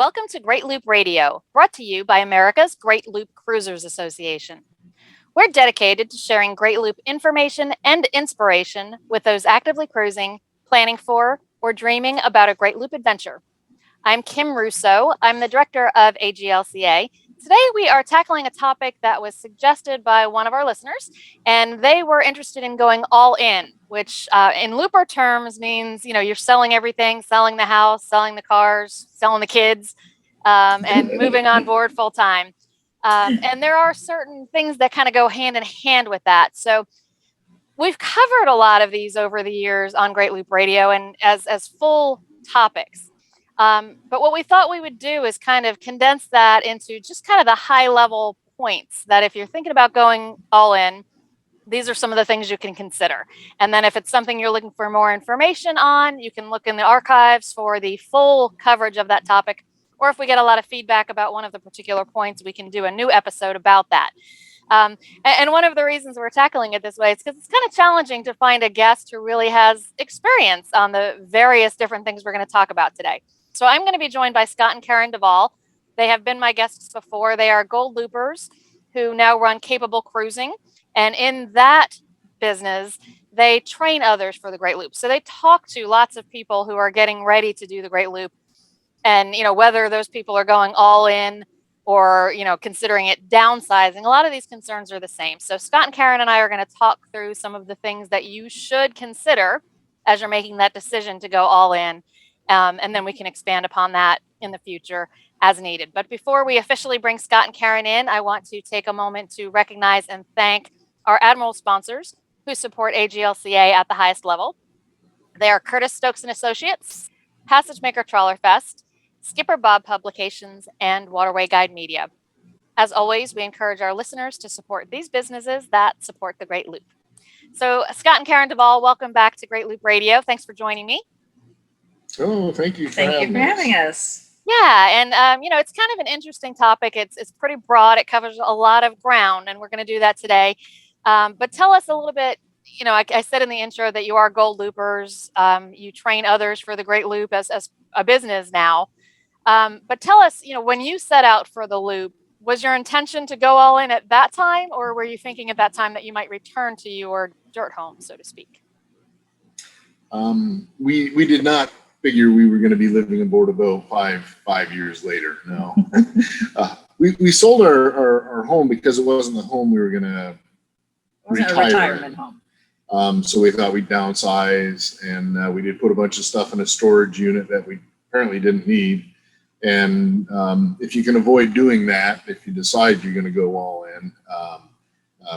Welcome to Great Loop Radio, brought to you by America's Great Loop Cruisers Association. We're dedicated to sharing Great Loop information and inspiration with those actively cruising, planning for, or dreaming about a Great Loop adventure. I'm Kim Russo. I'm the director of AGLCA. Today we are tackling a topic that was suggested by one of our listeners, and they were interested in going all in, which in looper terms means, you're selling everything, selling the house, selling the cars, selling the kids, and moving on board full time. And there are certain things that kind of go hand in hand with that. So we've covered a lot of these over the years on Great Loop Radio and as full topics. But what we thought we would do is kind of condense that into just kind of the high level points that if you're thinking about going all in, these are some of the things you can consider. And then if it's something you're looking for more information on, you can look in the archives for the full coverage of that topic. Or if we get a lot of feedback about one of the particular points, we can do a new episode about that. And one of the reasons we're tackling it this way is because it's kind of challenging to find a guest who really has experience on the various different things we're going to talk about today. So I'm going to be joined by Scott and Karen DeVoll. They have been my guests before. They are gold loopers who now run Capable Cruising. And in that business, they train others for the Great Loop. So they talk to lots of people who are getting ready to do the Great Loop. And, whether those people are going all in or, considering it downsizing, a lot of these concerns are the same. So Scott and Karen and I are going to talk through some of the things that you should consider as you're making that decision to go all in. And then we can expand upon that in the future as needed. But before we officially bring Scott and Karen in, I want to take a moment to recognize and thank our Admiral sponsors who support AGLCA at the highest level. They are Curtis Stokes & Associates, Passage Maker Trawler Fest, Skipper Bob Publications, and Waterway Guide Media. As always, we encourage our listeners to support these businesses that support the Great Loop. So Scott and Karen DeVoll, welcome back to Great Loop Radio. Thanks for joining me. Oh, thank you for having us. Yeah, and it's kind of an interesting topic. It's pretty broad. It covers a lot of ground, and we're going to do that today. But tell us a little bit. I said in the intro that you are gold loopers. You train others for the Great Loop as a business now. But tell us, when you set out for the loop, was your intention to go all in at that time, or were you thinking at that time that you might return to your dirt home, so to speak? We did not figure we were going to be living aboard a boat five years later. No. We sold our home because it wasn't the home we were going to retire. A retirement home. So we thought we'd downsize, and we did put a bunch of stuff in a storage unit that we apparently didn't need. And if you can avoid doing that, if you decide you're going to go all in,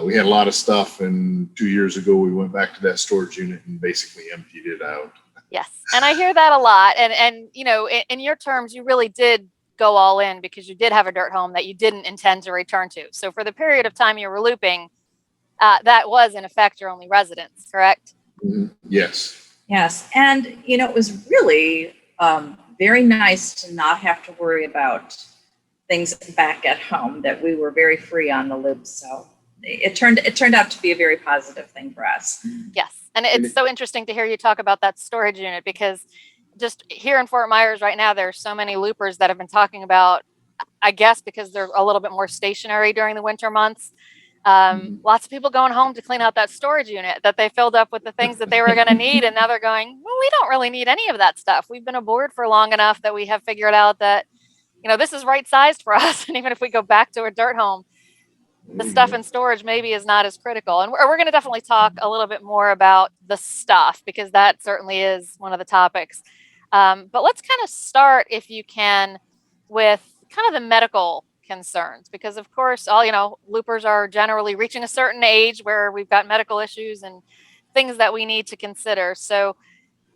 we had a lot of stuff, and 2 years ago we went back to that storage unit and basically emptied it out. Yes, and I hear that a lot. And in your terms, you really did go all in because you did have a dirt home that you didn't intend to return to. So for the period of time you were looping, that was in effect your only residence, correct? Mm-hmm. Yes. Yes, and it was really very nice to not have to worry about things back at home. That we were very free on the loop. So it turned out to be a very positive thing for us. Yes. And it's so interesting to hear you talk about that storage unit, because just here in Fort Myers right now, there are so many loopers that have been talking about, I guess, because they're a little bit more stationary during the winter months. Lots of people going home to clean out that storage unit that they filled up with the things that they were going to need. And now they're going, well, we don't really need any of that stuff. We've been aboard for long enough that we have figured out that, this is right sized for us. And even if we go back to a dirt home, the stuff in storage maybe is not as critical. And we're going to definitely talk a little bit more about the stuff, because that certainly is one of the topics. But let's kind of start, if you can, with kind of the medical concerns, because of course, loopers are generally reaching a certain age where we've got medical issues and things that we need to consider. So,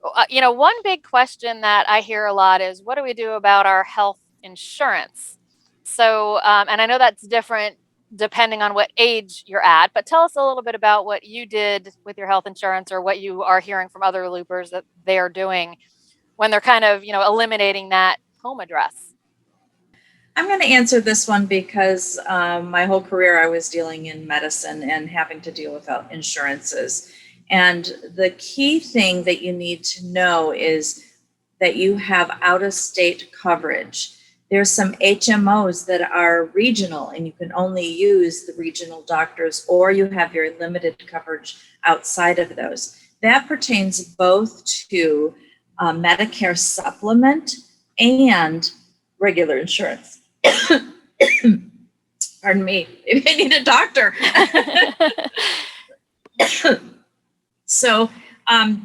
one big question that I hear a lot is, what do we do about our health insurance? So, and I know that's different depending on what age you're at, but tell us a little bit about what you did with your health insurance, or what you are hearing from other loopers that they are doing when they're kind of, eliminating that home address. I'm going to answer this one because my whole career I was dealing in medicine and having to deal with insurances. And the key thing that you need to know is that you have out-of-state coverage. There's some HMOs that are regional and you can only use the regional doctors, or you have very limited coverage outside of those. That pertains both to Medicare supplement and regular insurance. Pardon me, if I need a doctor. So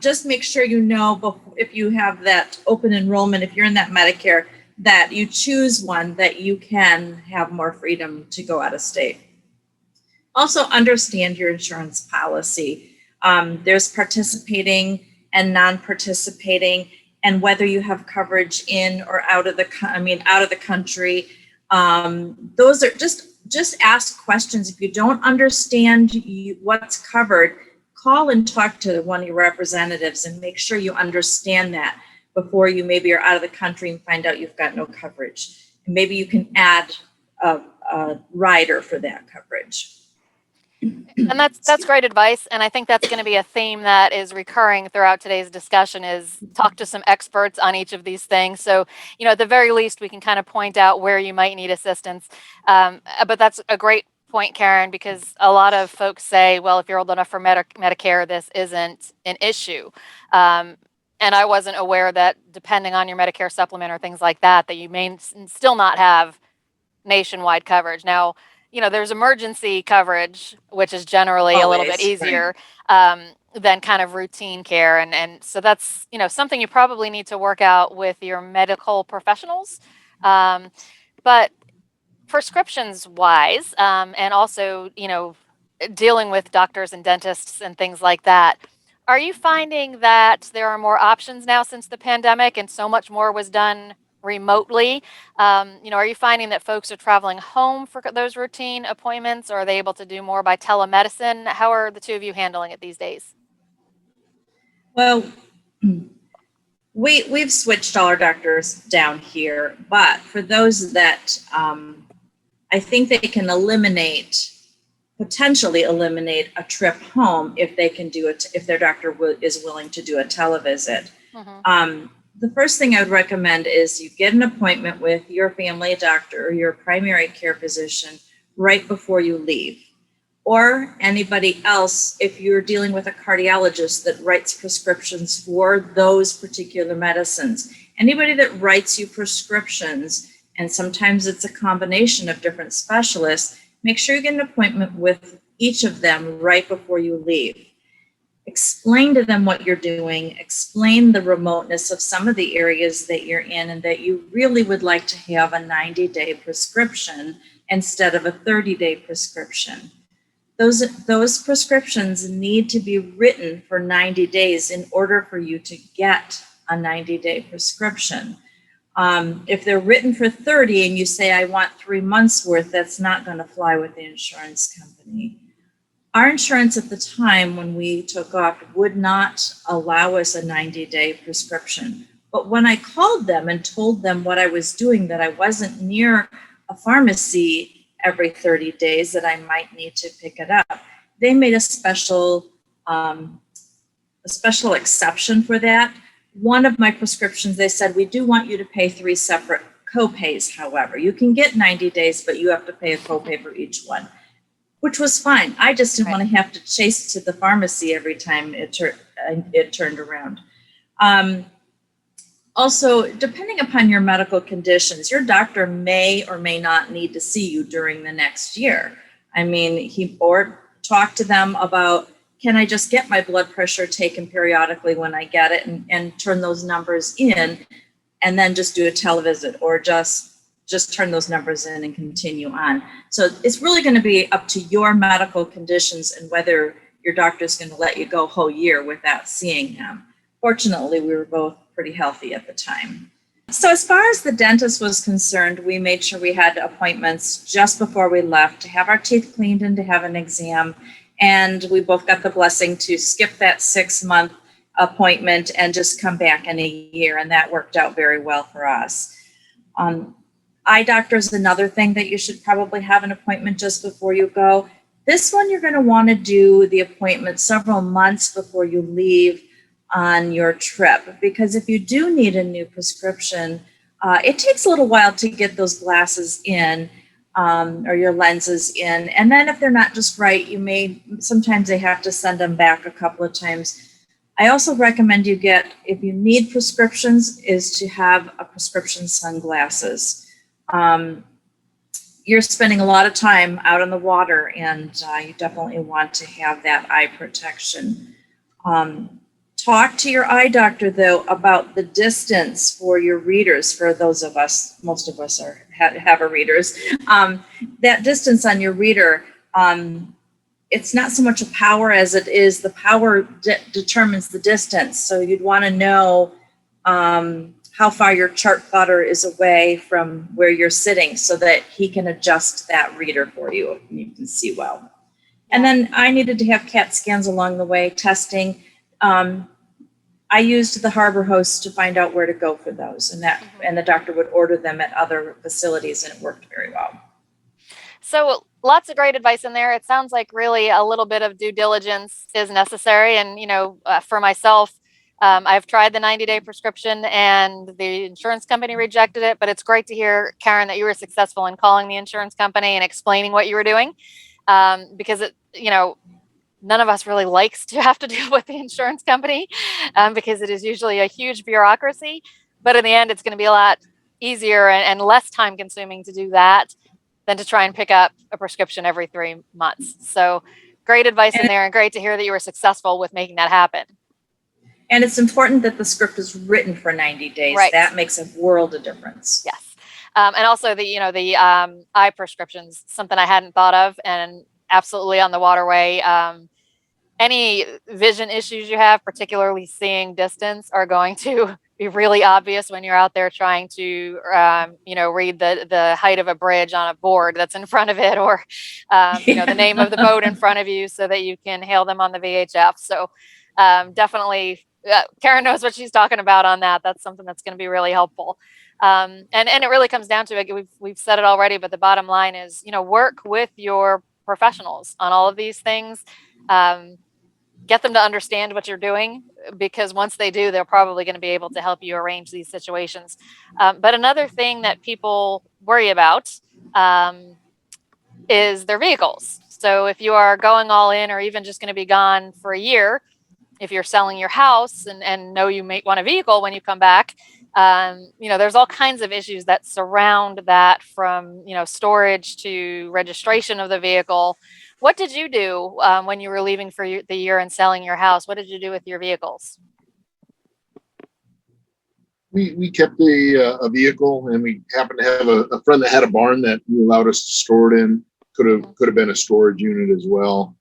just make sure you know if you have that open enrollment, if you're in that Medicare, that you choose one that you can have more freedom to go out of state. Also understand your insurance policy. There's participating and non-participating, and whether you have coverage in or out of the country. Those are just ask questions. If you don't understand what's covered, call and talk to one of your representatives and make sure you understand that before you maybe are out of the country and find out you've got no coverage. And maybe you can add a rider for that coverage. And that's great advice. And I think that's going to be a theme that is recurring throughout today's discussion, is talk to some experts on each of these things. So, at the very least, we can kind of point out where you might need assistance. But that's a great point, Karen, because a lot of folks say, well, if you're old enough for Medicare, this isn't an issue. And I wasn't aware that depending on your Medicare supplement or things like that, that you may still not have nationwide coverage. Now, there's emergency coverage, which is generally a little bit easier than kind of routine care. And so that's, something you probably need to work out with your medical professionals. But prescriptions wise, and also, dealing with doctors and dentists and things like that, are you finding that there are more options now since the pandemic and so much more was done remotely? Are you finding that folks are traveling home for those routine appointments, or are they able to do more by telemedicine? How are the two of you handling it these days? Well, we've switched all our doctors down here, but for those that I think they can potentially eliminate a trip home if they can do it, if their doctor is willing to do a televisit. Mm-hmm. The first thing I would recommend is you get an appointment with your family doctor or your primary care physician right before you leave, or anybody else if you're dealing with a cardiologist that writes prescriptions for those particular medicines. Anybody that writes you prescriptions, and sometimes it's a combination of different specialists, make sure you get an appointment with each of them right before you leave. Explain to them what you're doing, explain the remoteness of some of the areas that you're in, and that you really would like to have a 90-day prescription instead of a 30-day prescription. Those prescriptions need to be written for 90 days in order for you to get a 90-day prescription. If they're written for 30 and you say, I want 3 months worth, that's not going to fly with the insurance company. Our insurance at the time when we took off would not allow us a 90-day prescription. But when I called them and told them what I was doing, that I wasn't near a pharmacy every 30 days, that I might need to pick it up, they made a special exception for that. One of my prescriptions, they said, we do want you to pay 3 separate co-pays. However, you can get 90 days, but you have to pay a co-pay for each one, which was fine. I just didn't want to have to chase to the pharmacy every time it turned around. Also, depending upon your medical conditions, your doctor may or may not need to see you during the next year. I mean, or talk to them about, can I just get my blood pressure taken periodically when I get it, and turn those numbers in, and then just do a televisit, or just turn those numbers in and continue on. So it's really going to be up to your medical conditions and whether your doctor's going to let you go a whole year without seeing them. Fortunately, we were both pretty healthy at the time. So as far as the dentist was concerned, we made sure we had appointments just before we left to have our teeth cleaned and to have an exam. And we both got the blessing to skip that 6-month appointment and just come back in a year. And that worked out very well for us. Eye doctor is another thing that you should probably have an appointment just before you go. This one, you're going to want to do the appointment several months before you leave on your trip, because if you do need a new prescription, it takes a little while to get those glasses in, or your lenses in. And then if they're not just right, sometimes they have to send them back a couple of times. I also recommend you get, if you need prescriptions, is to have a prescription sunglasses. You're spending a lot of time out on the water, and you definitely want to have that eye protection. Talk to your eye doctor, though, about the distance for your readers. For those of us, most of us have a readers. That distance on your reader, it's not so much a power as it is the power determines the distance. So you'd want to know how far your chart plotter is away from where you're sitting so that he can adjust that reader for you and you can see well. And then I needed to have CAT scans along the way, testing. I used the Harbor Host to find out where to go for those, and the doctor would order them at other facilities, and it worked very well. So lots of great advice in there. It sounds like really a little bit of due diligence is necessary. And, for myself, I've tried the 90-day prescription and the insurance company rejected it, but it's great to hear, Karen, that you were successful in calling the insurance company and explaining what you were doing, because none of us really likes to have to deal with the insurance company, because it is usually a huge bureaucracy. But in the end, it's going to be a lot easier and less time consuming to do that than to try and pick up a prescription every 3 months. So great advice in there, and great to hear that you were successful with making that happen. And it's important that the script is written for 90 days. Right. That makes a world of difference. Yes. And also the eye prescriptions, something I hadn't thought of, and absolutely on the waterway. Any vision issues you have, particularly seeing distance, are going to be really obvious when you're out there trying to, read the height of a bridge on a board that's in front of it, or, the name of the boat in front of you so that you can hail them on the VHF. So definitely, Karen knows what she's talking about on that. That's something that's going to be really helpful. And it really comes down to it. We've said it already, but the bottom line is, work with your professionals on all of these things. Get them to understand what you're doing, because once they do, they're probably going to be able to help you arrange these situations. But another thing that people worry about is their vehicles. So if you are going all in, or even just going to be gone for a year, if you're selling your house and know you may want a vehicle when you come back, there's all kinds of issues that surround that, from, storage to registration of the vehicle. What did you do when you were leaving for the year and selling your house? What did you do with your vehicles? We kept a vehicle, and we happened to have a friend that had a barn that allowed us to store it in. Could have been a storage unit as well.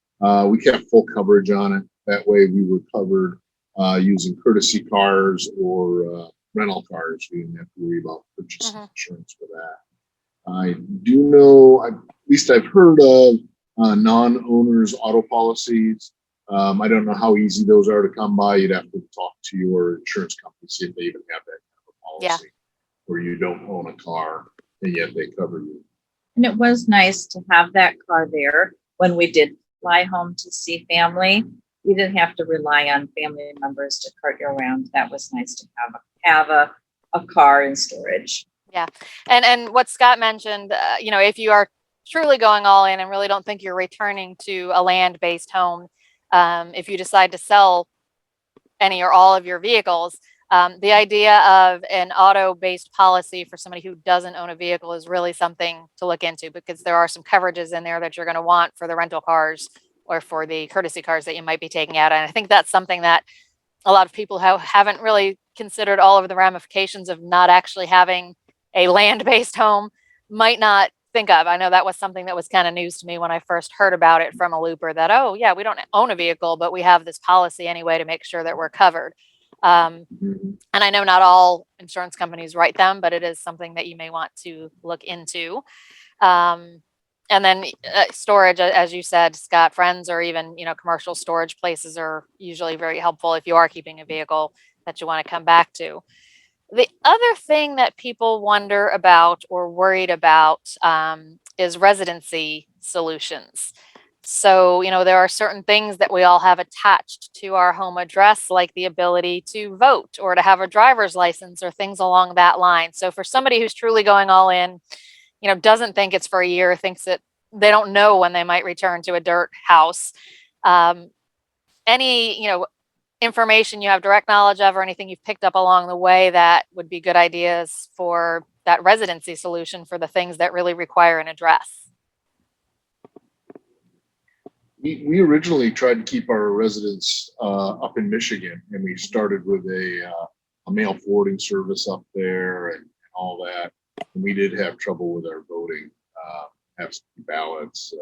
We kept full coverage on it. That way we were covered using courtesy cars or rental cars. We didn't have to worry about purchasing insurance for that. I do know, at least I've heard of non-owners auto policies. I don't know how easy those are to come by. You'd have to talk to your insurance company, see if they even have that kind of a policy where you don't own a car and yet they cover you. And it was nice to have that car there when we did fly home to see family. You didn't have to rely on family members to cart you around. That was nice to have a car in storage. Yeah. And what Scott mentioned, if you are truly going all in and really don't think you're returning to a land-based home, if you decide to sell any or all of your vehicles, the idea of an auto-based policy for somebody who doesn't own a vehicle is really something to look into, because there are some coverages in there that you're going to want for the rental cars or for the courtesy cars that you might be taking out. And I think that's something that a lot of people haven't really considered, all of the ramifications of not actually having a land-based home might not think of. I know that was something that was kind of news to me when I first heard about it from a looper, that, oh yeah, we don't own a vehicle, but we have this policy anyway to make sure that we're covered. And I know not all insurance companies write them, but it is something that you may want to look into. And then storage, as you said, Scott, friends or even, commercial storage places are usually very helpful if you are keeping a vehicle that you want to come back to. The other thing that people wonder about or worried about is Residency Solutions. So, there are certain things that we all have attached to our home address, like the ability to vote or to have a driver's license or things along that line. So for somebody who's truly going all in, doesn't think it's for a year, thinks that they don't know when they might return to a dirt house, any, information you have direct knowledge of or anything you've picked up along the way that would be good ideas for that residency solution for the things that really require an address? We originally tried to keep our residents up in Michigan, and we started with a mail forwarding service up there and all that. And we did have trouble with our voting, absentee ballots.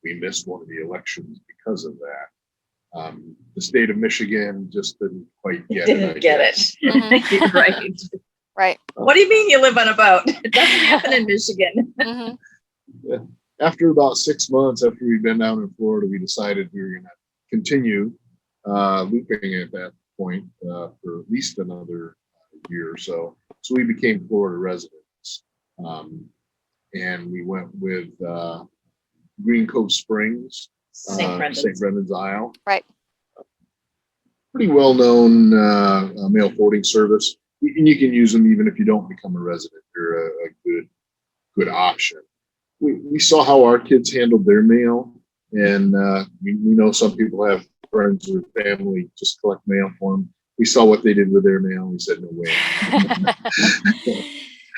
We missed one of the elections because of that. The state of Michigan just didn't quite get it. Didn't get it. Mhm. Right. Right. What do you mean you live on a boat? It doesn't happen in Michigan. Mhm. After about 6 months after we'd been down in Florida, we decided we were going to continue looping at that point for at least another year or so. So we became Florida residents, and we went with Green Cove Springs, St. Brendan's Isle. Right. Pretty well-known mail forwarding service, and you can use them even if you don't become a resident. They're a good option. We saw how our kids handled their mail, and we know some people have friends or family just collect mail for them. We saw what they did with their mail, and we said, no way.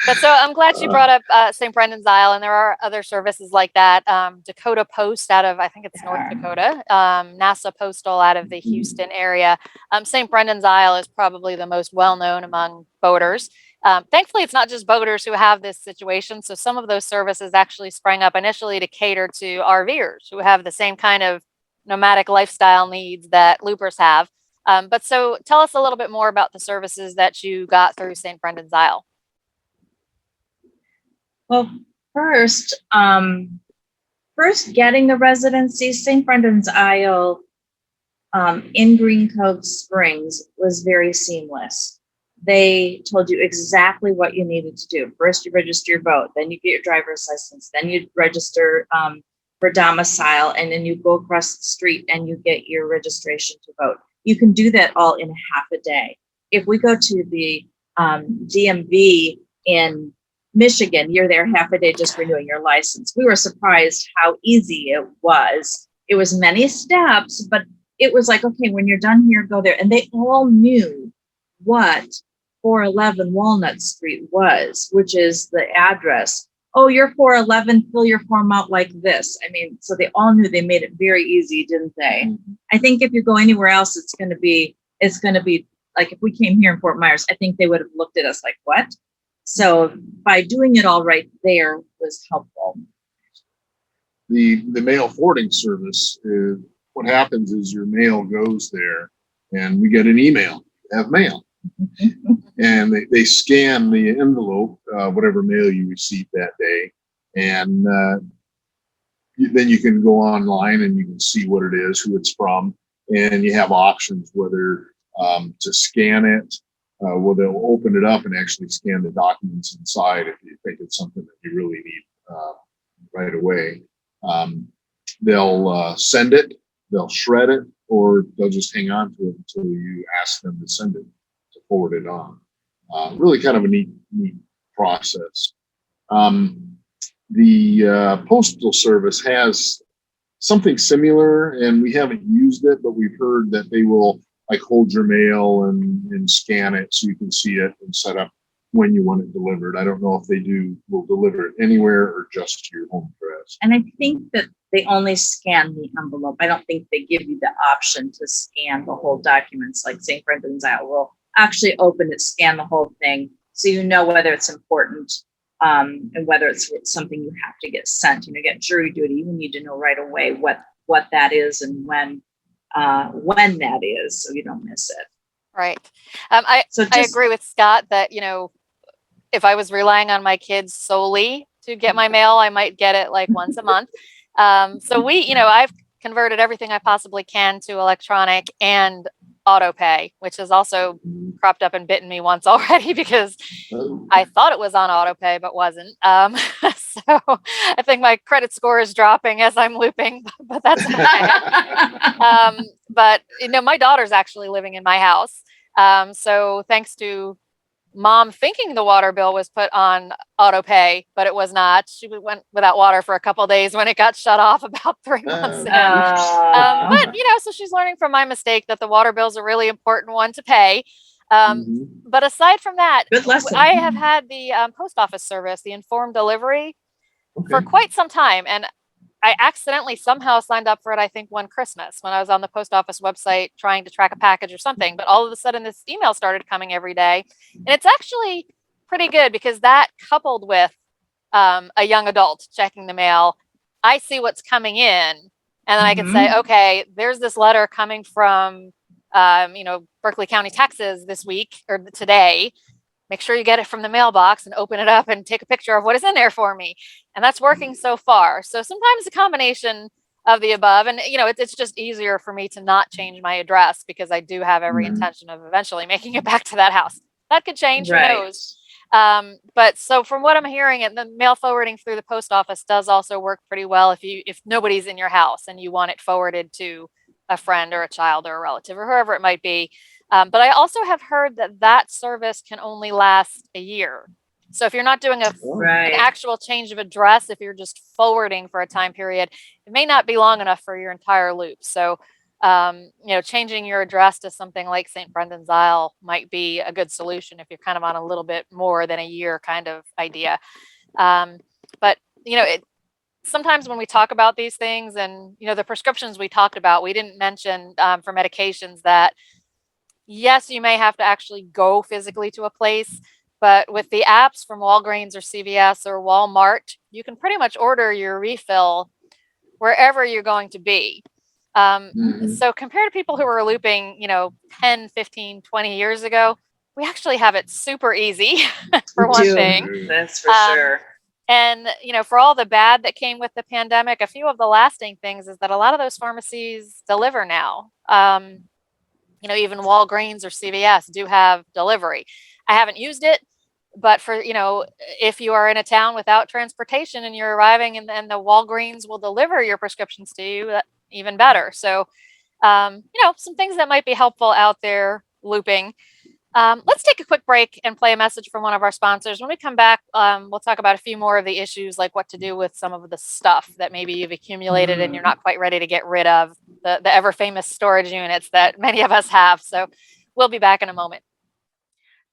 But so I'm glad you brought up St. Brendan's Isle, and there are other services like that. Dakota Post out of, I think it's North Dakota, NASA Postal out of the Houston area. St. Brendan's Isle is probably the most well-known among boaters. Thankfully, it's not just boaters who have this situation. So some of those services actually sprang up initially to cater to RVers who have the same kind of nomadic lifestyle needs that loopers have. But so tell us a little bit more about the services that you got through St. Brendan's Isle. Well, first getting the residency, St. Brendan's Isle in Green Cove Springs was very seamless. They told you exactly what you needed to do. First, you register your boat, then you get your driver's license, then you register for domicile, and then you go across the street and you get your registration to vote. You can do that all in half a day. If we go to the DMV in Michigan, you're there half a day just renewing your license. We were surprised how easy it was. It was many steps, but it was like, okay, when you're done here, go there. And they all knew what 411 Walnut Street was, which is the address. Oh, you're 411, fill your form out like this. I mean, so they all knew. They made it very easy, didn't they? Mm-hmm. I think if you go anywhere else, it's going to be like if we came here in Fort Myers, I think they would have looked at us like, what? So by doing it all right there was helpful. The mail forwarding service, what happens is your mail goes there and we get an email, have mail. And they scan the envelope, whatever mail you received that day. And then you can go online and you can see what it is, who it's from. And you have options whether to scan it. Well, they'll open it up and actually scan the documents inside if you think it's something that you really need right away. They'll send it, they'll shred it, or they'll just hang on to it until you ask them to send it, to forward it on. Really kind of a neat process. The Postal Service has something similar, and we haven't used it, but we've heard that they will like hold your mail and scan it so you can see it and set up when you want it delivered. I don't know if they will deliver it anywhere or just to your home address. And I think that they only scan the envelope. I don't think they give you the option to scan the whole documents. Like St. Brendan's Isle will actually open it, scan the whole thing, so you know whether it's important and whether it's something you have to get sent. Get jury duty. You need to know right away what that is and when that is, so you don't miss it. Right. I agree with Scott that, if I was relying on my kids solely to get my mail, I might get it like once a month. So I've converted everything I possibly can to electronic, and auto pay, which has also cropped up and bitten me once already because I thought it was on auto pay, but wasn't. So I think my credit score is dropping as I'm looping, but that's okay. But my daughter's actually living in my house. So thanks to mom thinking the water bill was put on auto pay, but it was not. She went without water for a couple of days when it got shut off about 3 months in. But so she's learning from my mistake that the water bill is a really important one to pay. But aside from that, Good lesson. I have had the post office service, the informed delivery, for quite some time, and I accidentally somehow signed up for it, I think, one Christmas when I was on the post office website trying to track a package or something. But all of a sudden, this email started coming every day. And it's actually pretty good because that, coupled with a young adult checking the mail, I see what's coming in. And then I can say, okay, there's this letter coming from, Berkeley County, Texas this week or today. Make sure you get it from the mailbox and open it up and take a picture of what is in there for me. And that's working so far. So sometimes a combination of the above, and it's just easier for me to not change my address because I do have every intention of eventually making it back to that house. That could change, who knows? But so from what I'm hearing, the mail forwarding through the post office does also work pretty well if nobody's in your house and you want it forwarded to a friend or a child or a relative or whoever it might be. But I also have heard that service can only last a year. So if you're not doing an actual change of address, if you're just forwarding for a time period, it may not be long enough for your entire loop. So, changing your address to something like St. Brendan's Isle might be a good solution if you're kind of on a little bit more than a year kind of idea. But sometimes when we talk about these things and, the prescriptions we talked about, we didn't mention for medications that yes, you may have to actually go physically to a place, but with the apps from Walgreens or CVS or Walmart, you can pretty much order your refill wherever you're going to be. So compared to people who were looping, 10, 15, 20 years ago, we actually have it super easy for one thing. That's for sure. And, for all the bad that came with the pandemic, a few of the lasting things is that a lot of those pharmacies deliver now. Even Walgreens or CVS do have delivery. I haven't used it, but for, if you are in a town without transportation and you're arriving and the Walgreens will deliver your prescriptions to you, that even better. So, some things that might be helpful out there looping. Let's take a quick break and play a message from one of our sponsors. When we come back, we'll talk about a few more of the issues, like what to do with some of the stuff that maybe you've accumulated and you're not quite ready to get rid of, the ever famous storage units that many of us have. So we'll be back in a moment.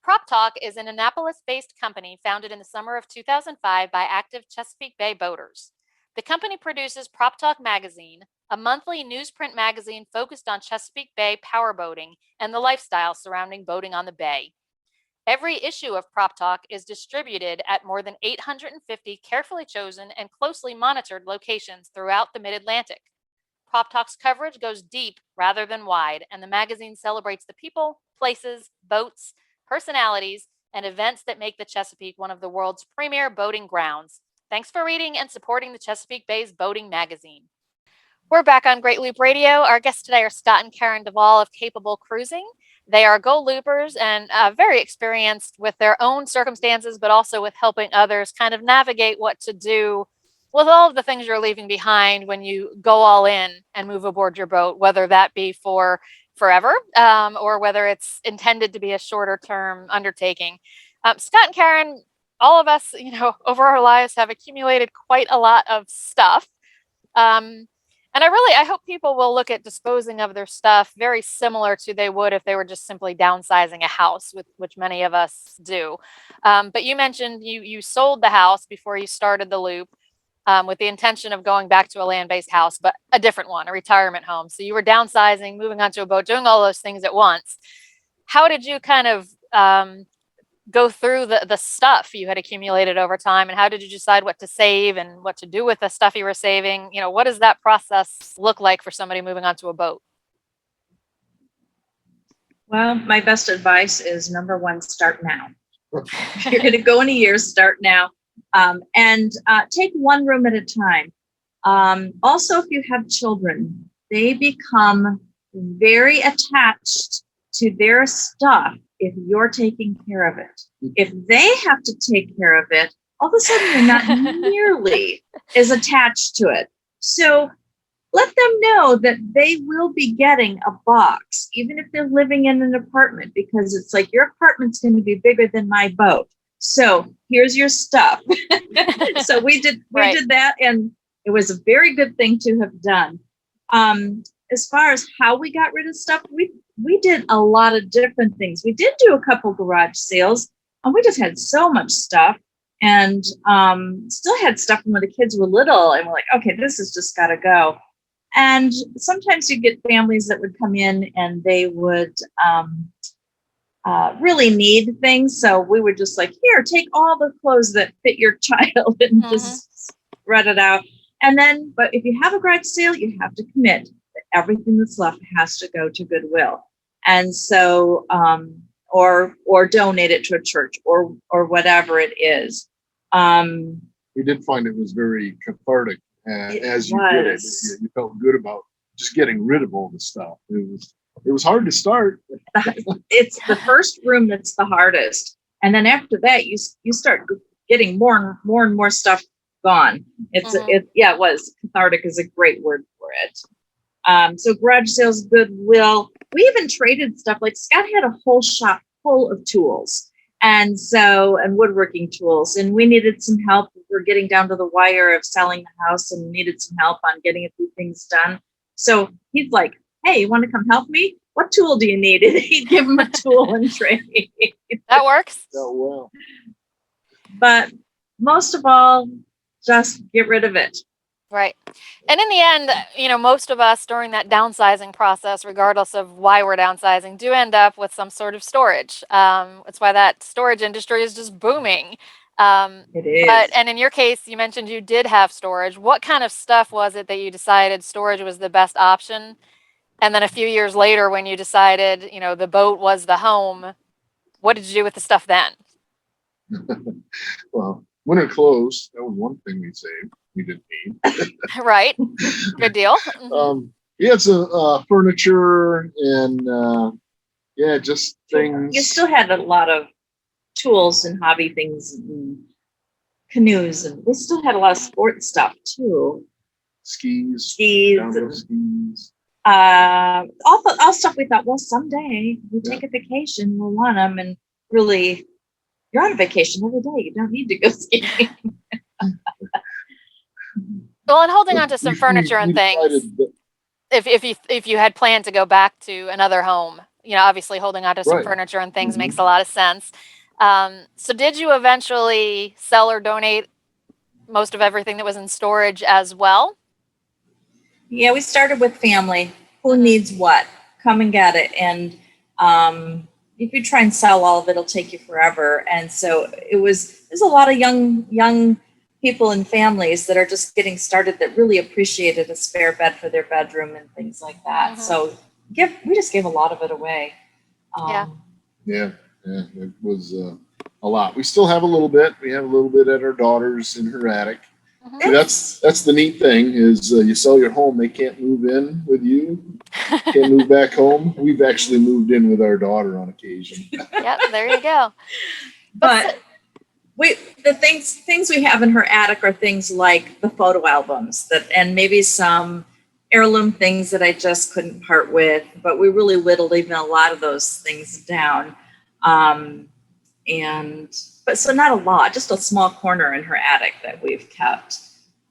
Prop Talk is an Annapolis-based company founded in the summer of 2005 by active Chesapeake Bay boaters. The company produces Prop Talk Magazine, a monthly newsprint magazine focused on Chesapeake Bay powerboating and the lifestyle surrounding boating on the bay. Every issue of Prop Talk is distributed at more than 850 carefully chosen and closely monitored locations throughout the Mid-Atlantic. Prop Talk's coverage goes deep rather than wide, and the magazine celebrates the people, places, boats, personalities, and events that make the Chesapeake one of the world's premier boating grounds. Thanks for reading and supporting the Chesapeake Bay's boating magazine. We're back on Great Loop Radio. Our guests today are Scott and Karen DeVoll of Capable Cruising. They are Go Loopers and very experienced with their own circumstances, but also with helping others kind of navigate what to do with all of the things you're leaving behind when you go all in and move aboard your boat, whether that be for forever or whether it's intended to be a shorter term undertaking. Scott and Karen, all of us, over our lives have accumulated quite a lot of stuff. And I hope people will look at disposing of their stuff very similar to they would if they were just simply downsizing a house, which many of us do. But you mentioned you sold the house before you started the loop with the intention of going back to a land-based house, but a different one, a retirement home. So you were downsizing, moving onto a boat, doing all those things at once. How did you kind of go through the stuff you had accumulated over time, and how did you decide what to save and what to do with the stuff you were saving? What does that process look like for somebody moving onto a boat? Well, my best advice is number one, start now. If you're going to go in a year, start now. And take one room at a time. Also, if you have children, they become very attached to their stuff if you're taking care of it. If they have to take care of it, all of a sudden you're not nearly as attached to it. So let them know that they will be getting a box, even if they're living in an apartment, because it's like your apartment's going to be bigger than my boat. So here's your stuff. So we did that, and it was a very good thing to have done. As far as how we got rid of stuff, we did a lot of different things. We did do a couple garage sales, and we just had so much stuff, and still had stuff from when the kids were little, and we're like, okay, this has just got to go. And sometimes you get families that would come in and they would really need things. So we were just like, here, take all the clothes that fit your child and just spread it out. And then, but if you have a garage sale, you have to commit that everything that's left has to go to Goodwill. And so, or donate it to a church or whatever it is. We did find it was very cathartic. As you did it, you felt good about just getting rid of all the stuff. It was hard to start. It's the first room that's the hardest, and then after that, you start getting more and more stuff gone. It was cathartic is a great word for it. So garage sales, Goodwill. We even traded stuff. Like Scott had a whole shop full of tools. And woodworking tools, and we needed some help. We're getting down to the wire of selling the house and needed some help on getting a few things done. So he's like, hey, you want to come help me? What tool do you need? And he'd give him a tool and trade. That works. Oh, well. But most of all, just get rid of it. Right. And in the end, most of us during that downsizing process, regardless of why we're downsizing, do end up with some sort of storage. It's why that storage industry is just booming. It is. And in your case, you mentioned you did have storage. What kind of stuff was it that you decided storage was the best option? And then a few years later, when you decided, the boat was the home, what did you do with the stuff then? Well, winter clothes, that was one thing we saved. We didn't need. Right. Good deal. It's furniture and just things. You still had a lot of tools and hobby things and canoes, and we still had a lot of sports stuff too. Skis. All stuff we thought, well, someday we take a vacation, we'll want them, and really, you're on a vacation every day. You don't need to go skiing. Well, and holding on to some furniture and things, if you had planned to go back to another home, obviously holding on to some furniture and things makes a lot of sense. So did you eventually sell or donate most of everything that was in storage as well? Yeah, we started with family. Who needs what? Come and get it. And if you try and sell all of it, it'll take you forever. And so there's a lot of young people and families that are just getting started that really appreciated a spare bed for their bedroom and things like that. So we just gave a lot of it away. Yeah, it was a lot. We still have a little bit. We have a little bit at our daughter's in her attic. See, that's the neat thing is you sell your home, they can't move in with you, can't move back home. We've actually moved in with our daughter on occasion. Yep, there you go. But the things we have in her attic are things like the photo albums and maybe some heirloom things that I just couldn't part with, but we really whittled even a lot of those things down. But so not a lot, just a small corner in her attic that we've kept.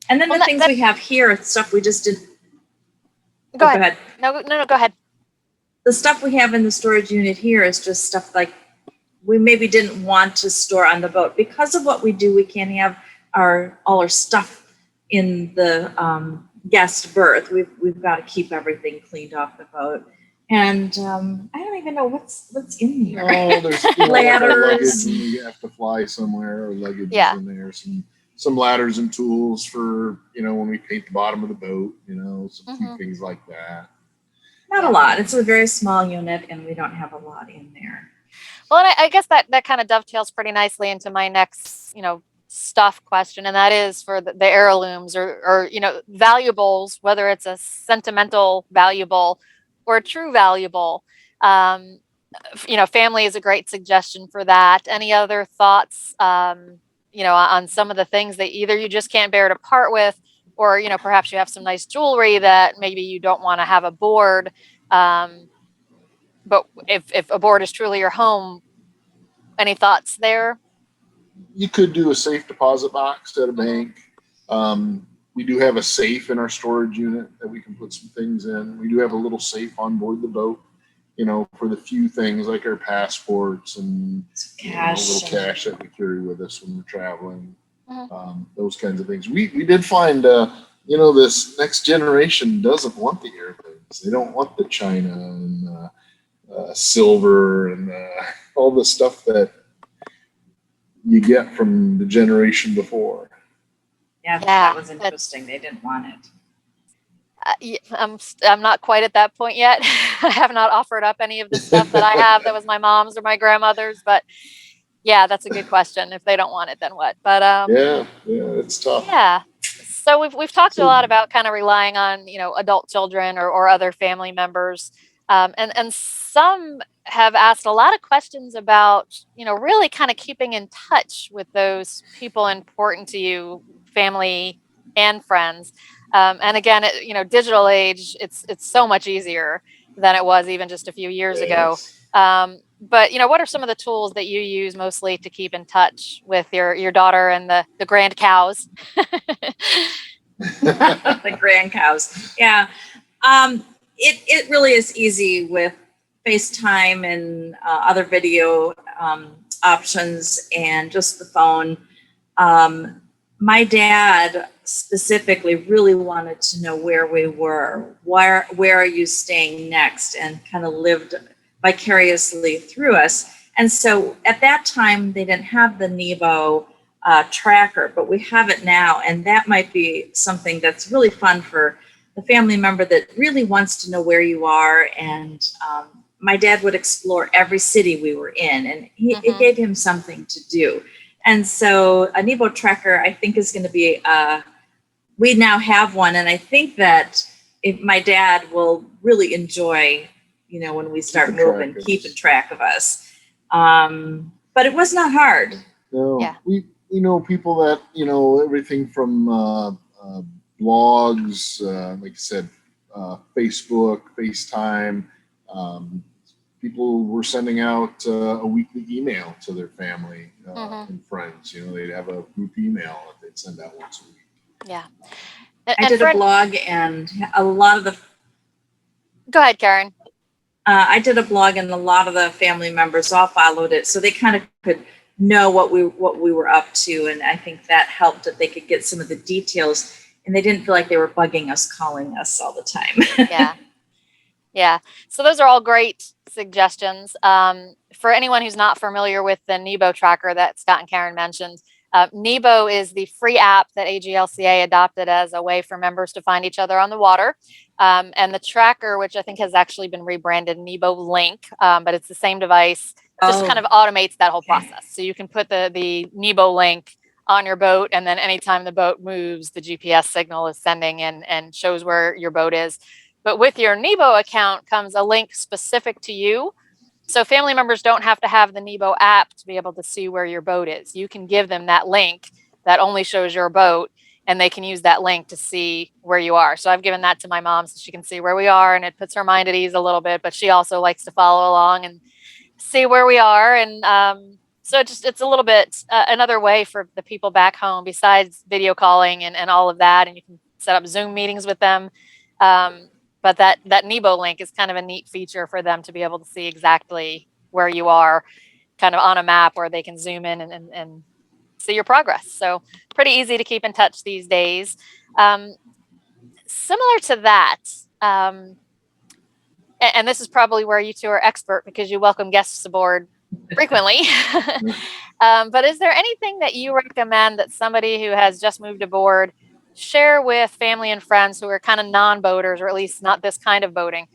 And then the things we have here are stuff we just didn't. Go ahead. No, go ahead. The stuff we have in the storage unit here is just stuff like we maybe didn't want to store on the boat. Because of what we do, we can't have all our stuff in the guest berth. We've got to keep everything cleaned off the boat. And I don't even know what's in here. Oh, there's ladders. Like you have to fly somewhere, or luggage is in there. Some ladders and tools for when we paint the bottom of the boat. Some few things like that. Not a lot. It's a very small unit, and we don't have a lot in there. Well, and I guess that kind of dovetails pretty nicely into my next stuff question, and that is for the heirlooms or valuables, whether it's a sentimental valuable or a true valuable. family is a great suggestion for that. Any other thoughts, on some of the things that either you just can't bear to part with, or, perhaps you have some nice jewelry that maybe you don't want to have aboard. But if aboard is truly your home, any thoughts there? You could do a safe deposit box at a bank. We do have a safe in our storage unit that we can put some things in. We do have a little safe on board the boat, for the few things like our passports and little cash that we carry with us when we're traveling. Those kinds of things. We did find, this next generation doesn't want the airplanes. They don't want the china and silver and all the stuff that you get from the generation before. Yeah, that was interesting. They didn't want it. I'm not quite at that point yet. I have not offered up any of the stuff that I have that was my mom's or my grandmother's, but yeah, that's a good question. If they don't want it, then what? But yeah, it's tough. Yeah. So we've talked a lot about kind of relying on, adult children or other family members. And some have asked a lot of questions about, really kind of keeping in touch with those people important to you, family and friends. And again, digital age, it's so much easier than it was even just a few years ago. But what are some of the tools that you use mostly to keep in touch with your daughter and the grand cows? The grand cows. Yeah. It really is easy with FaceTime and other video options and just the phone. My dad specifically really wanted to know where we were. Where are you staying next? And kind of lived vicariously through us. And so at that time, they didn't have the Nebo tracker, but we have it now. And that might be something that's really fun for the family member that really wants to know where you are. And my dad would explore every city we were in, and it gave him something to do. And so a Nebo tracker, I think, is going to be, we now have one. And I think that if my dad will really enjoy, when we start moving, keeping track of us. But it was not hard. No, yeah. We know people that, everything from blogs, like I said, Facebook, FaceTime. People were sending out a weekly email to their family and friends. They'd have a group email that they'd send out once a week. Yeah. I did a blog, and a lot of the... Go ahead, Karen. I did a blog, and a lot of the family members all followed it, so they kind of could know what we were up to, and I think that helped, that they could get some of the details, and they didn't feel like they were bugging us, calling us all the time. Yeah. So those are all great suggestions. For anyone who's not familiar with the Nebo tracker that Scott and Karen mentioned, Nebo is the free app that AGLCA adopted as a way for members to find each other on the water. And the tracker, which I think has actually been rebranded Nebo Link, but it's the same device, just kind of automates that whole process. So you can put the Nebo Link on your boat, and then anytime the boat moves, the GPS signal is sending and shows where your boat is. But with your Nebo account comes a link specific to you. So family members don't have to have the Nebo app to be able to see where your boat is. You can give them that link that only shows your boat, and they can use that link to see where you are. So I've given that to my mom so she can see where we are, and it puts her mind at ease a little bit, but she also likes to follow along and see where we are. And so it's a little bit another way for the people back home, besides video calling and all of that, and you can set up Zoom meetings with them. But that Nebo link is kind of a neat feature for them to be able to see exactly where you are, kind of on a map where they can zoom in and see your progress. So pretty easy to keep in touch these days. Similar to that, and this is probably where you two are expert because you welcome guests aboard frequently. But is there anything that you recommend that somebody who has just moved aboard share with family and friends who are kind of non-boaters, or at least not this kind of boating?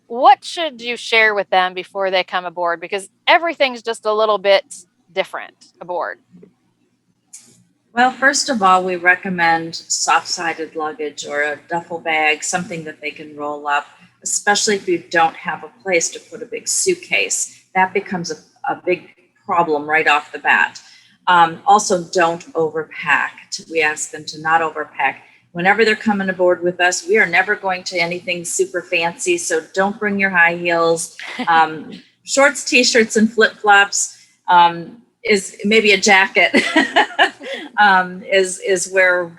What should you share with them before they come aboard? Because everything's just a little bit different aboard. Well, first of all, we recommend soft-sided luggage or a duffel bag, something that they can roll up, especially if you don't have a place to put a big suitcase. that becomes a big problem right off the bat. Also, don't overpack. We ask them to not overpack. Whenever they're coming aboard with us, we are never going to anything super fancy, so don't bring your high heels. Shorts, t-shirts, and flip-flops, is maybe a jacket, is where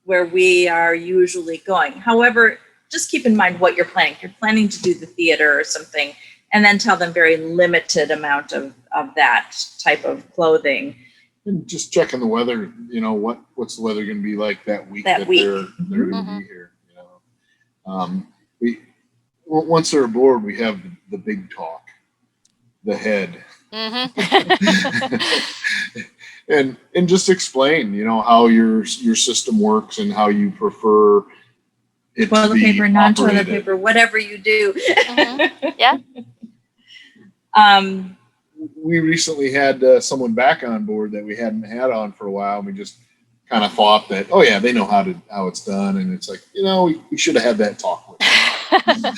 we are usually going. However, just keep in mind what you're planning. If you're planning to do the theater or something, and then tell them very limited amount of that type of clothing. And just checking the weather, you know, what's the weather going to be like that week they're going to be here. You know, once they're aboard, we have the big talk, the head, and just explain, you know, how your system works and how you prefer it toilet to be paper, non-toilet operated. paper, whatever you do. Yeah. We recently had someone back on board that we hadn't had on for a while. And we just kind of thought that, oh yeah, they know how it's done, and it's like, you know, we should have had that talk with them.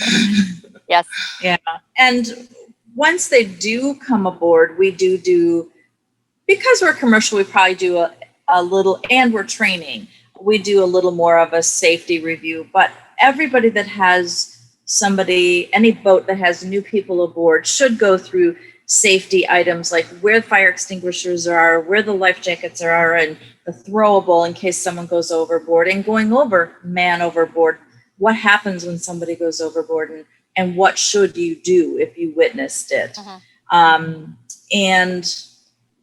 Yes. Yeah. And once they do come aboard, we do, because we're commercial, we probably do a little, and we're training, we do a little more of a safety review. But everybody that has any boat that has new people aboard should go through safety items like where fire extinguishers are, where the life jackets are, and the throwable in case someone goes overboard, and going over man overboard. What happens when somebody goes overboard, and what should you do if you witnessed it? And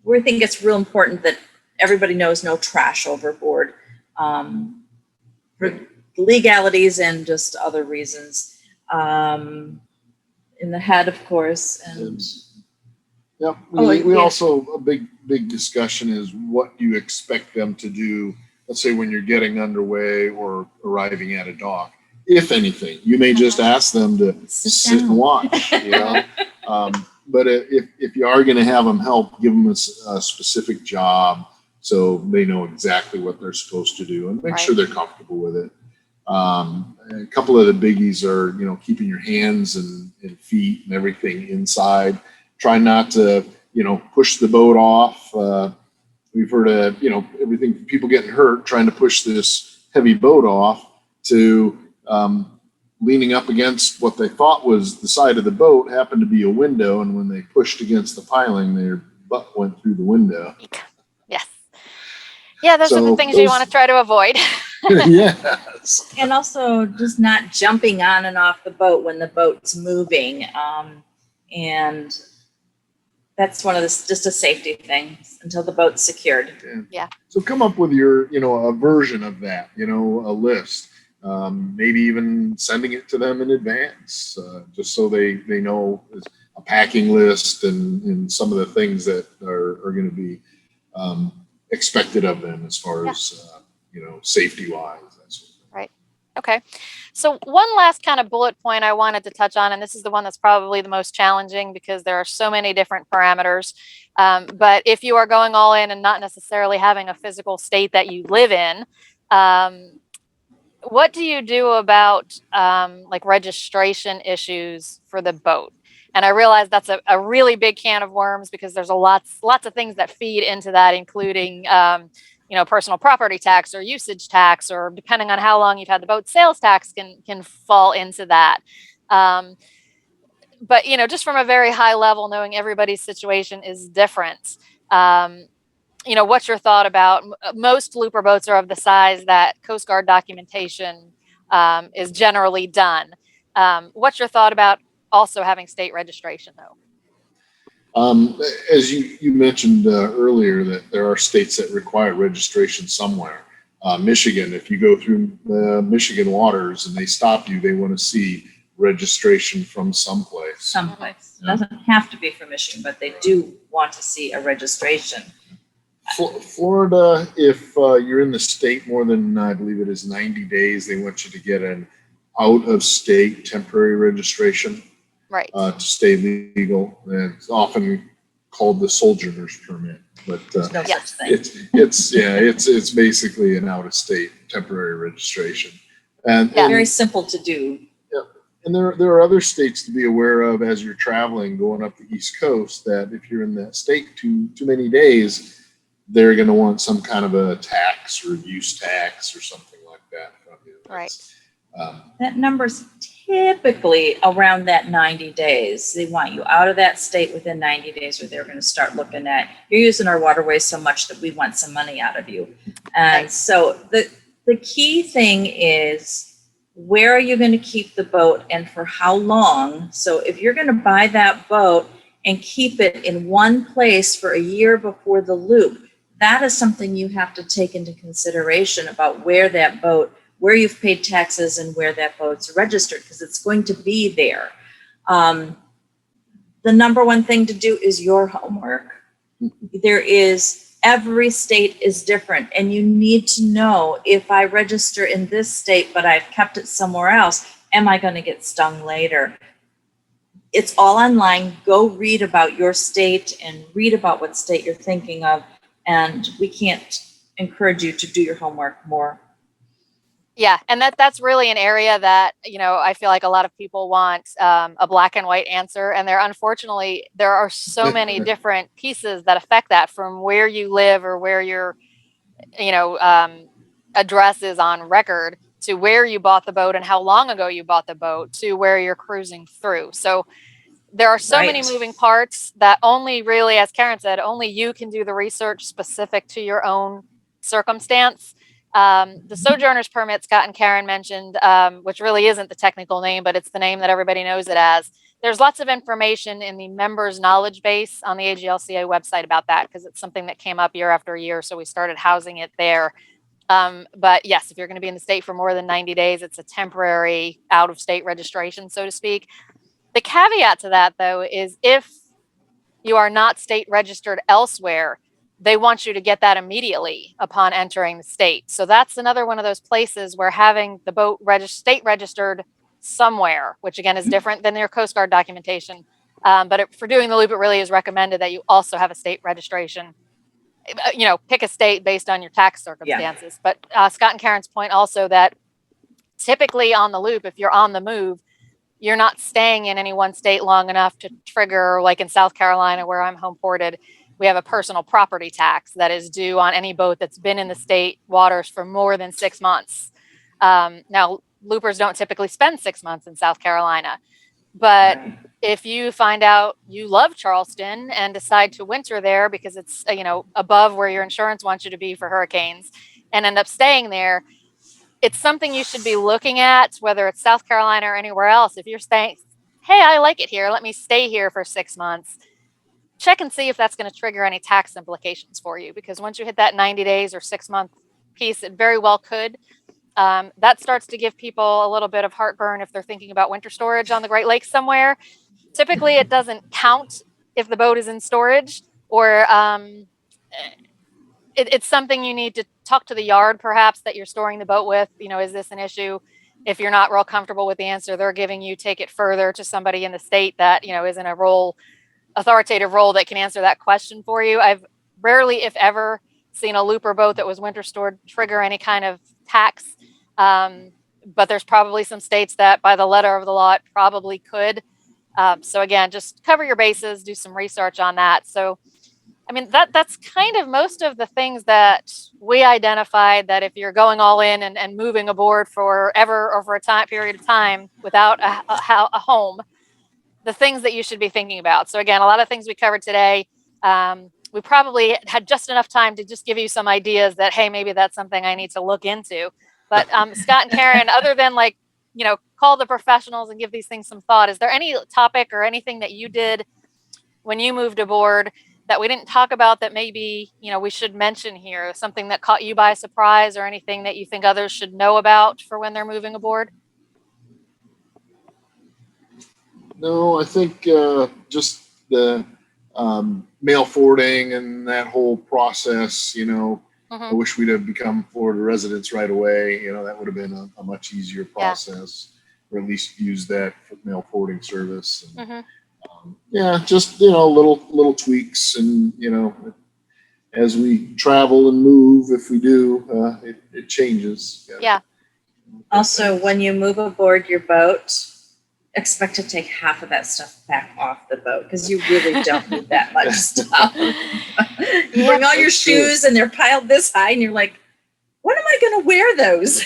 we think it's real important that everybody knows no trash overboard, for legalities and just other reasons. In the head, of course, and yep. We also, a big discussion is what you expect them to do. Let's say when you're getting underway or arriving at a dock, if anything, you may just ask them to sit and watch, you know. But if you are going to have them help, give them a specific job so they know exactly what they're supposed to do, and make sure they're comfortable with it. A couple of the biggies are, you know, keeping your hands and feet and everything inside. Try not to, you know, push the boat off. We've heard of, you know, everything from people getting hurt trying to push this heavy boat off to leaning up against what they thought was the side of the boat happened to be a window, and when they pushed against the piling, their butt went through the window. Yes. Yeah, those are the things you want to try to avoid. Yes. And also just not jumping on and off the boat when the boat's moving. And that's one of just a safety thing until the boat's secured. Yeah. So come up with your, you know, a version of that, you know, a list. Maybe even sending it to them in advance, just so they know a packing list and some of the things that are going to be expected of them as far as, you know, safety wise. Right. Okay. So one last kind of bullet point I wanted to touch on, and this is the one that's probably the most challenging because there are so many different parameters. But if you are going all in and not necessarily having a physical state that you live in, what do you do about like registration issues for the boat? And I realize that's a really big can of worms because there's lots of things that feed into that, including you know, personal property tax or usage tax, or depending on how long you've had the boat, sales tax can fall into that. But you know, just from a very high level, knowing everybody's situation is different. You know, what's your thought about most looper boats are of the size that Coast Guard documentation is generally done. What's your thought about also having state registration, though? As you mentioned earlier, that there are states that require registration somewhere. Michigan, if you go through the Michigan waters and they stop you, they want to see registration from someplace. Someplace. It doesn't have to be from Michigan, but they do want to see a registration. Florida, if you're in the state more than, I believe it is 90 days, they want you to get an out-of-state temporary registration, right, to stay legal. And it's often called the sojourner's permit, but There's no such thing. it's basically an out-of-state temporary registration, and Very simple to do. And there are other states to be aware of as you're traveling, going up the East Coast, that if you're in that state too many days, they're going to want some kind of a tax or use tax or something like that from you. Right. That number's typically around that 90 days. They want you out of that state within 90 days, or they're going to start looking at, you're using our waterways so much that we want some money out of you. And so the key thing is, where are you going to keep the boat and for how long? So if you're going to buy that boat and keep it in one place for a year before the loop, that is something you have to take into consideration about where that boat, where you've paid taxes and where that boat's registered, because it's going to be there. The number one thing to do is your homework. Every state is different, and you need to know, if I register in this state but I've kept it somewhere else, am I going to get stung later? It's all online. Go read about your state and read about what state you're thinking of, and we can't encourage you to do your homework more. Yeah, and that's really an area that, I feel like a lot of people want a black and white answer, and unfortunately there are so many different pieces that affect that, from where you live or where your address is on record, to where you bought the boat and how long ago you bought the boat, to where you're cruising through. So there are so many moving parts that only really, as Karen said, only you can do the research specific to your own circumstance. The sojourner's permit Scott and Karen mentioned, which really isn't the technical name, but it's the name that everybody knows it as. There's lots of information in the members knowledge base on the AGLCA website about that, because it's something that came up year after year. So we started housing it there. But yes, if you're going to be in the state for more than 90 days, it's a temporary out of state registration, so to speak. The caveat to that, though, is if you are not state registered elsewhere, they want you to get that immediately upon entering the state. So that's another one of those places where having the boat state registered somewhere, which again is different than your Coast Guard documentation. But for doing the loop, it really is recommended that you also have a state registration. Pick a state based on your tax circumstances. Yeah. But Scott and Karen's point also, that typically on the loop, if you're on the move, you're not staying in any one state long enough to trigger, like in South Carolina, where I'm home ported, we have a personal property tax that is due on any boat that's been in the state waters for more than 6 months. Now, loopers don't typically spend 6 months in South Carolina, but if you find out you love Charleston and decide to winter there because it's, above where your insurance wants you to be for hurricanes, and end up staying there, it's something you should be looking at, whether it's South Carolina or anywhere else. If you're staying, hey, I like it here, let me stay here for 6 months, check and see if that's going to trigger any tax implications for you, because once you hit that 90 days or 6 month piece, it very well could. That starts to give people a little bit of heartburn if they're thinking about winter storage on the Great Lakes somewhere. Typically, it doesn't count if the boat is in storage, or it's something you need to talk to the yard perhaps that you're storing the boat with. Is this an issue? If you're not real comfortable with the answer they're giving you, take it further to somebody in the state that, is in a authoritative role that can answer that question for you. I've rarely, if ever, seen a looper boat that was winter stored trigger any kind of tax. But there's probably some states that by the letter of the law, it probably could. So again, just cover your bases, do some research on that. So, that's kind of most of the things that we identified, that if you're going all in and moving aboard forever or for a period of time without a home, the things that you should be thinking about. So again, a lot of things we covered today. We probably had just enough time to just give you some ideas that, hey, maybe that's something I need to look into. But Scott and Karen, other than call the professionals and give these things some thought, is there any topic or anything that you did when you moved aboard that we didn't talk about that maybe, we should mention here? Something that caught you by surprise, or anything that you think others should know about for when they're moving aboard? No, I think just the mail forwarding and that whole process, I wish we'd have become Florida residents right away. That would have been a much easier process, or at least use that mail forwarding service. And, just, little tweaks, and, as we travel and move, if we do, it changes. Also, when you move aboard your boat, expect to take half of that stuff back off the boat because you really don't need that much stuff. You bring all your shoes and they're piled this high and you're like, when am I going to wear those?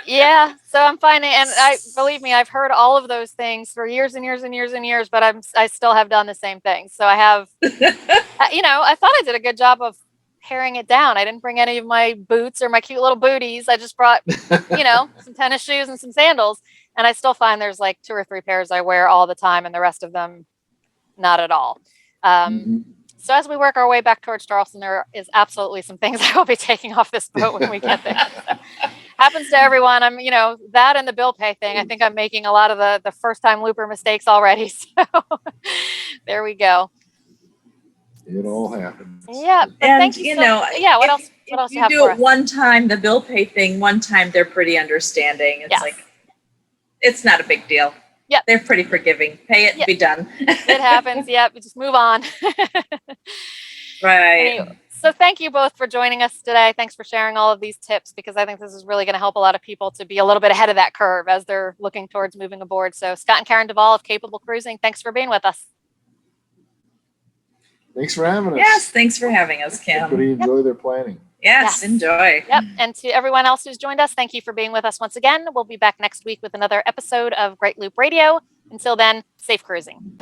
Yeah, so I'm finding, and believe me, I've heard all of those things for years and years and years and years, but I still have done the same thing. So I have, I thought I did a good job of paring it down. I didn't bring any of my boots or my cute little booties. I just brought, some tennis shoes and some sandals. And I still find there's like 2 or 3 pairs I wear all the time and the rest of them, not at all. So as we work our way back towards Charleston, there is absolutely some things I will be taking off this boat when we get there. So, happens to everyone. I'm, that and the bill pay thing. I think I'm making a lot of the first time looper mistakes already. So there we go. It all happens. Yeah. And thank you. What else? What else you have do for it us? one time, the bill pay thing, one time, they're pretty understanding. It's like, it's not a big deal. Yep. They're pretty forgiving. Pay it and be done. It happens. Yep. We just move on. Right. Anyway, so thank you both for joining us today. Thanks for sharing all of these tips because I think this is really going to help a lot of people to be a little bit ahead of that curve as they're looking towards moving aboard. So Scott and Karen DeVoll of Capable Cruising, thanks for being with us. Thanks for having us. Yes, thanks for having us, Kim. Everybody enjoy their planning. Yes, enjoy. Yep. And to everyone else who's joined us, thank you for being with us once again. We'll be back next week with another episode of Great Loop Radio. Until then, safe cruising.